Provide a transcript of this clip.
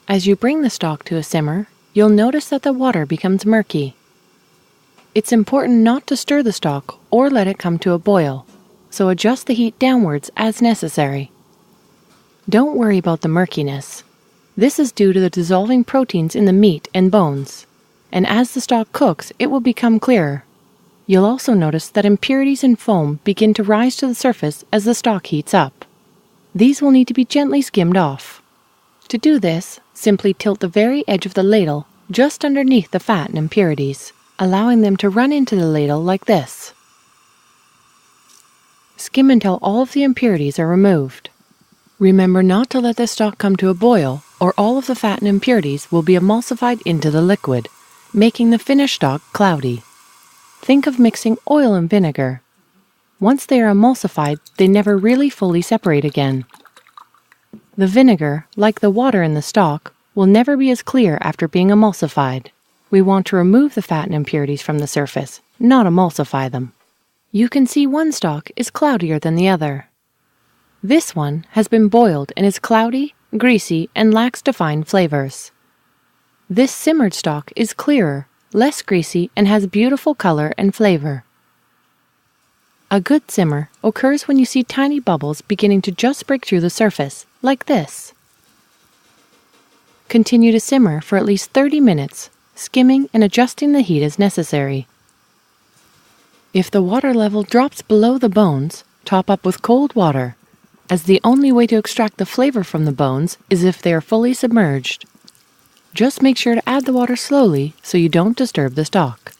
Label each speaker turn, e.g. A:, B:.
A: As you bring the stock to a simmer, you'll notice that the water becomes murky. It's important not to stir the stock or let it come to a boil, so adjust the heat downwards as necessary. Don't worry about the murkiness. This is due to the dissolving proteins in the meat and bones, and as the stock cooks, it will become clearer. You'll also notice that impurities and foam begin to rise to the surface as the stock heats up. These will need to be gently skimmed off. To do this, simply tilt the very edge of the ladle just underneath the fat and impurities, allowing them to run into the ladle like this. Skim until all of the impurities are removed. Remember not to let the stock come to a boil, or all of the fat and impurities will be emulsified into the liquid, making the finished stock cloudy. Think of mixing oil and vinegar. Once they are emulsified, they never really fully separate again. The vinegar, like the water in the stock, will never be as clear after being emulsified. We want to remove the fat and impurities from the surface, not emulsify them. You can see one stock is cloudier than the other. This one has been boiled and is cloudy, greasy, and lacks defined flavors. This simmered stock is clearer, less greasy, and has beautiful color and flavor. A good simmer occurs when you see tiny bubbles beginning to just break through the surface, like this. Continue to simmer for at least 30 minutes, skimming and adjusting the heat as necessary. If the water level drops below the bones, top up with cold water, as the only way to extract the flavor from the bones is if they are fully submerged. Just make sure to add the water slowly so you don't disturb the stock.